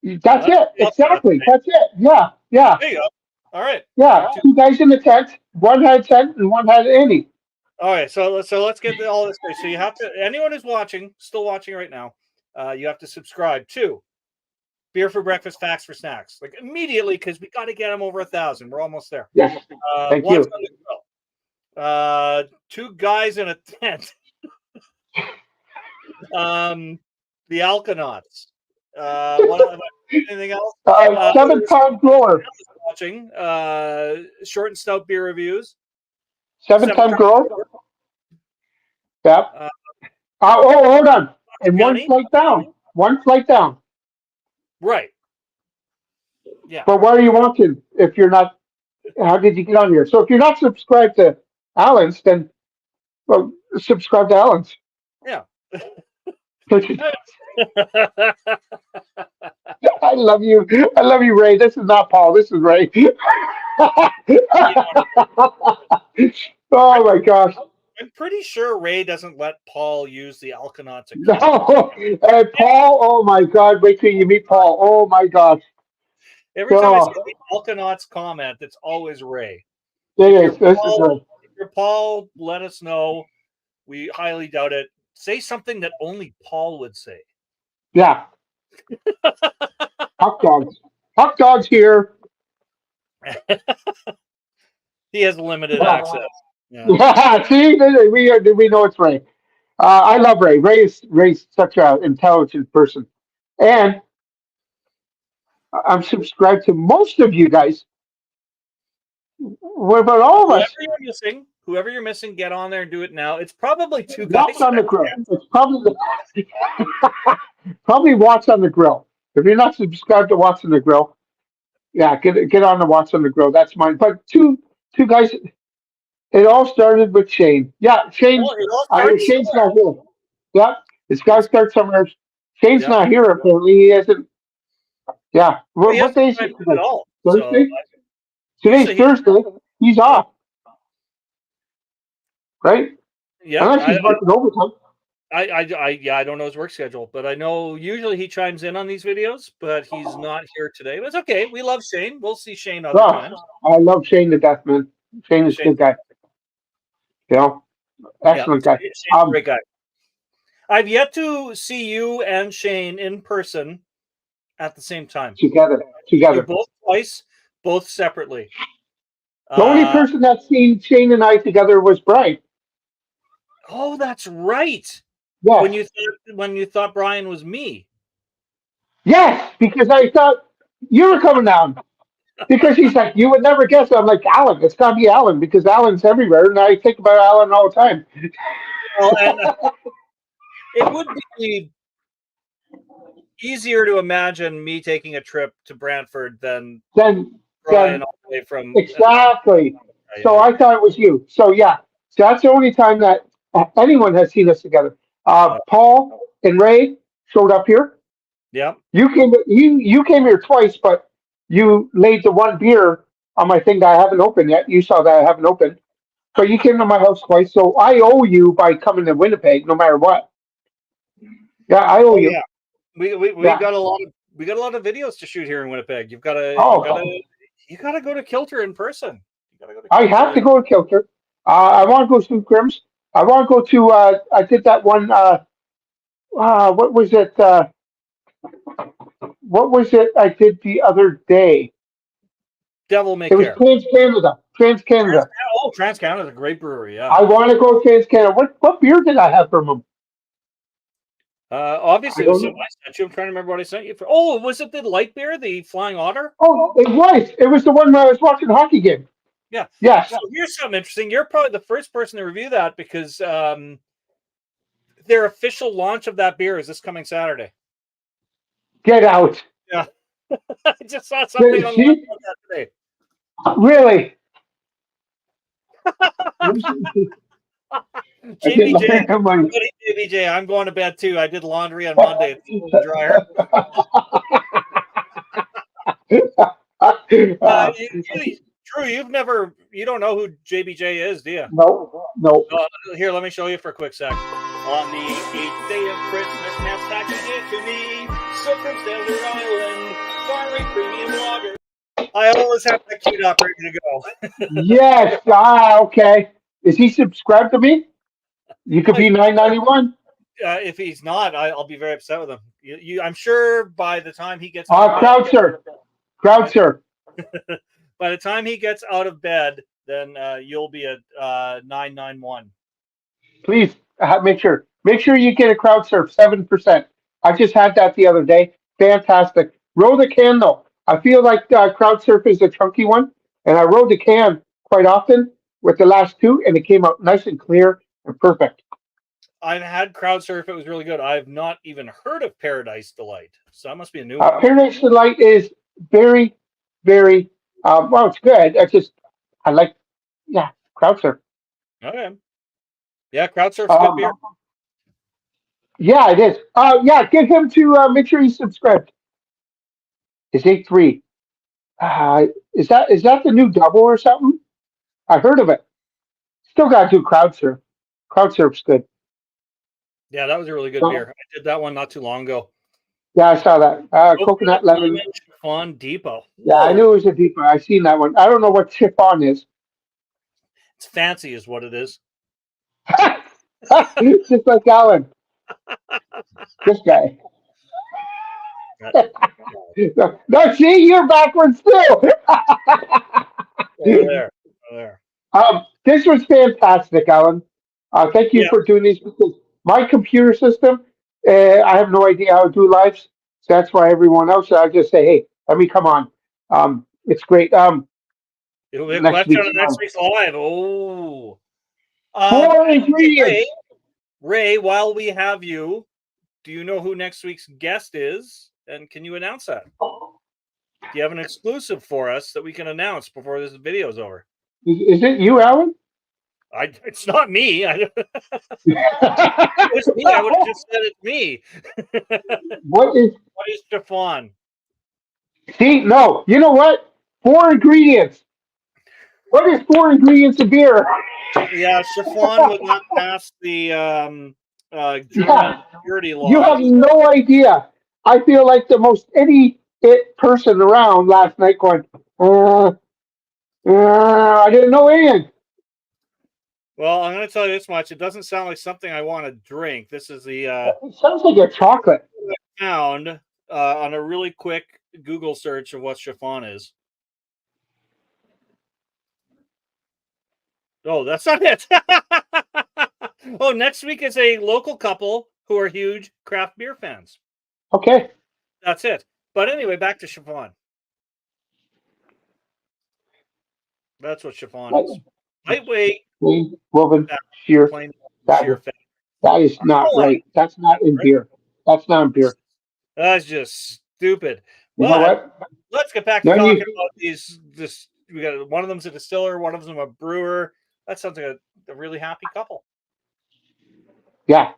That's it. Exactly. That's it. Yeah. There you go. All right. Yeah. 2 guys in the tent. One had tent and one had Andy. All right. So let's get all this straight. So you have to, anyone who's still watching right now, you have to subscribe to Beer for Breakfast, Facts for Snacks. Like immediately, because we got to get them over 1,000. We're almost there. Yes. Thank you. Two Guys in a Tent. The Alkanauts. Anything else? 7-time grower. Watching short and stout beer reviews. 7-time grower. Yep. Hold on. And one flight down. Right. Yeah. But what are you watching if you're not? How did you get on here? So if you're not subscribed to Alan's, then subscribe to Alan's. Yeah. I love you. I love you, Ray. This is not Paul. This is Ray. Oh my gosh. I'm pretty sure Ray doesn't let Paul use the Alkanauts account. No. And Paul, oh my God. Wait till you meet Paul. Oh my gosh. Every time I see Oh, the Alkanauts comment, it's always Ray. it If is. you're This is Paul, Ray. if you're Paul, let us know. We highly doubt it. Say something that only Paul would say. Yeah. Hot dogs. Hot dogs here. He has limited access. Yeah. Yeah. See, we know it's Ray. I love Ray. Ray's such an intelligent person, and I'm subscribed to most of you guys. What about all of us? Whoever you're missing, get on there and do it now. It's probably two guys. Watch on the grill. It's probably probably Watch on the Grill. If you're not subscribed to Watch on the Grill, yeah, get on the Watch on the Grill. That's mine. But two guys. It all started with Shane. Yeah, Shane. Well, it all started Shane's somewhere. not here. Yeah, it's got to start somewhere. Shane's Yep. not here apparently. He hasn't. Yeah. What day is it At all. Thursday? So, Today's usually Thursday. He's off. Right? yeah, Unless he's working overtime. I don't know his work schedule, but I know usually he chimes in on these videos, but he's not here today. But it's okay. We love Shane. We'll see Shane other times. I love Shane to death, man. Shane is a good guy. You know, excellent guy. Shane's a great guy. I've yet to see you and Shane in person at the same time. Together. You're both twice, both separately. The only person that's seen Shane and I together was Brian. Oh, that's right. Yeah. When you thought Brian was me. Yes, because I thought you were coming down. Because he's like, you would never guess. I'm like, Alan. It's got to be Alan because Alan's everywhere, and I think about Alan all the time. Well, and it would be easier to imagine me taking a trip to Brantford than Brian all the way from exactly. So I thought it was you. So yeah, so that's the only time that anyone has seen us together. Paul and Ray showed up here. Yeah. You came here twice, but you laid the one beer on my thing that I haven't opened yet. You saw that I haven't opened. But you came to my house twice, so I owe you by coming to Winnipeg, no matter what. Yeah, I owe you. Yeah. We got a lot of videos to shoot here in Winnipeg. You gotta go to Kilter in person. I have to go to Kilter. I want to go to Grimm's. I want to go to. I did that one. What was it? What was it I did the other day? Devil May Care. It was Trans Canada. Trans Canada is a great brewery. Yeah. I want to go to Trans Canada. What beer did I have from them? Obviously, it was something I sent you. I'm trying to remember what I sent you for. Oh, was it the light beer, the Flying Otter? Oh, it was. It was the one where I was watching the hockey game. Yeah. Yeah. So here's something interesting. You're probably the first person to review that because their official launch of that beer is this coming Saturday. Get out. Yeah. I just saw something on that today. Really? JBJ, I'm going to bed too. I did laundry on Monday. It's in the dryer. Drew, you don't know who JBJ is, do you? No. Here, let me show you for a quick sec. On the 8th day of Christmas, Matt's packing it to me. So from Desert Island, farming premium lager. I always have that queued up ready to go. Yes. Okay. Is he subscribed to me? You could be $9.91. If he's not, I'll be very upset with him. I'm sure by the time he gets crowd surf. By the time he gets out of bed, then you'll be at 991. Please make sure you get a crowd surf 7%. I just had that the other day. Fantastic. Roll the can though. I feel like crowd surf is a chunky one, and I rolled the can quite often with the last two, and it came out nice and clear and perfect. I've had crowd surf. It was really good. I've not even heard of Paradise Delight, so that must be a new one. Paradise Delight is very, very it's good. I like crowd surf. Okay. Yeah, crowd surf's good beer. Yeah, it is. Yeah, get him to make sure he's subscribed. It's 8-3. Is that the new double or something? I heard of it. Still got to do crowd surf. Crowd surf's good. Yeah, that was a really good So, beer. I did that one not too long ago. yeah, I saw that. Coconut lemon. Chiffon Depot. Yeah, I Whoa. knew it was a deeper. I seen that one. I don't know what chiffon is. It's fancy, is what it is. Just like Alan. This guy. No, see, you're backwards too. There. This was fantastic, Alan. Thank you for doing this because my computer system, I have no idea how to do lives. So that's why everyone else, I just say, hey, let me come on. It's great. It'll be a question on next week's live. Oh. 4 ingredients. Ray, while we have you, do you know who next week's guest is? And can you announce that? Do you have an exclusive for us that we can announce before this video is over? Is it you, Alan? It's not me. If it was me, I would have just said it's me. What is chiffon? See, no. You know what? 4 ingredients. What is 4 ingredients of beer? Yeah, chiffon would not pass the German purity law. You have no idea. I feel like the most idiot person around last night going, I didn't know anything. Well, I'm going to tell you this much. It doesn't sound like something I want to drink. This is the... it sounds like a chocolate. I found on a really quick Google search of what chiffon is. Oh, that's not it. Oh, next week is a local couple who are huge craft beer fans. Okay. That's it. But anyway, back to chiffon. That's what chiffon is. Lightweight. Woven, sheer. That is not right. That's not in beer. That's not in beer. That's just stupid. You know what? Let's get back to talking about these. We got one of them's a distiller, one of them a brewer. That sounds like a really happy couple. Yeah.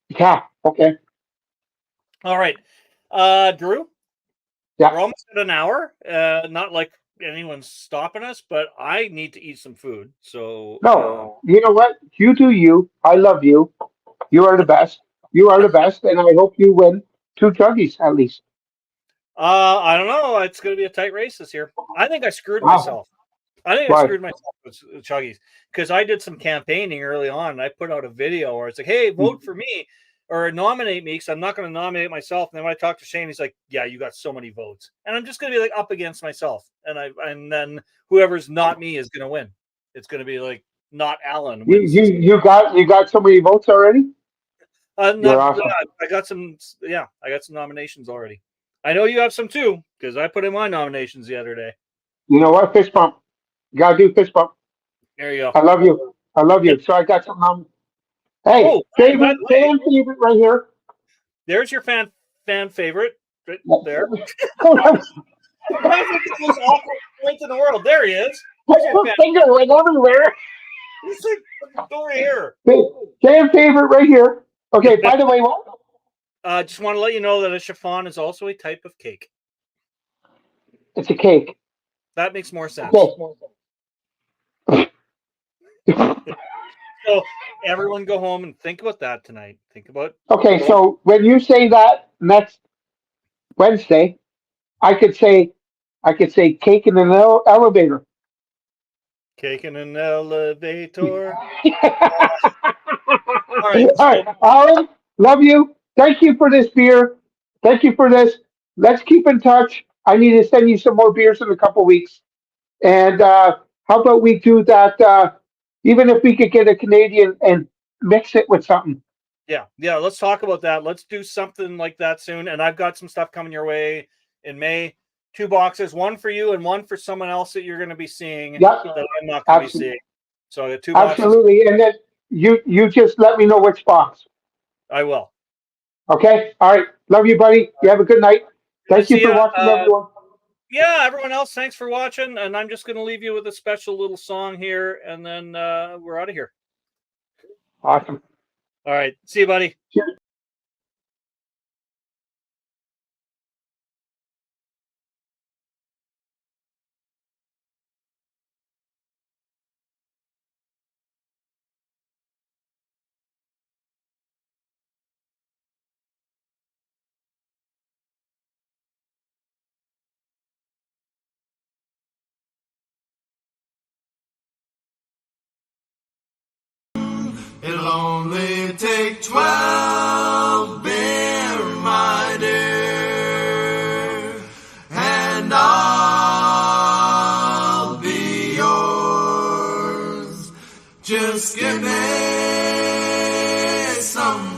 Yeah. Okay. All right. Drew? Yeah. We're almost at an hour. Not like anyone's stopping us, but I need to eat some food. So no, you know what? You do you. I love you. You are the best. You are the best, and I hope you win 2 juggies at least. I don't know. It's going to be a tight race this year. I think I screwed myself. I screwed myself with chuggies because I did some campaigning early on. And I put out a video where it's like, "Hey, vote for me or nominate me," because I'm not going to nominate myself. And then when I talked to Shane, he's like, "Yeah, you got so many votes," and I'm just going to be like up against myself. And then whoever's not me is going to win. It's going to be like not Alan. You got so many votes already. Awesome. I got some. Yeah, I got some nominations already. I know you have some too because I put in my nominations the other day. You know what? Fist bump. You gotta do fist bump. There you go. I love you. I love you. So I got some. Hey, fan favorite right here. There's your fan favorite right there. That was the most awkward point in the world. There he is. Finger went everywhere. He's like over here. Fan favorite right here. Okay. By the way, what? Just want to let you know that a chiffon is also a type of cake. It's a cake. That makes more sense. Okay. So everyone go home and think about that tonight. Think about. Okay, so when you say that next Wednesday, I could say cake in an elevator. Cake in an elevator. All right, Alan, love you. Thank you for this beer. Thank you for this. Let's keep in touch. I need to send you some more beers in a couple weeks. And how about we do that? Even if we could get a Canadian and mix it with something. Yeah. Let's talk about that. Let's do something like that soon. And I've got some stuff coming your way in May. 2 boxes, one for you and one for someone else that you're going to be seeing that I'm not going to be seeing. So I got 2 boxes. Absolutely. And then you just let me know which box. I will. Okay. All right. Love you, buddy. You have a good night. Thank you for watching, everyone. Yeah, everyone else, thanks for watching. And I'm just going to leave you with a special little song here, and then we're out of here. Awesome. All right. See you, buddy. It'll only take 12 beer, my dear, and I'll be yours. Just give me some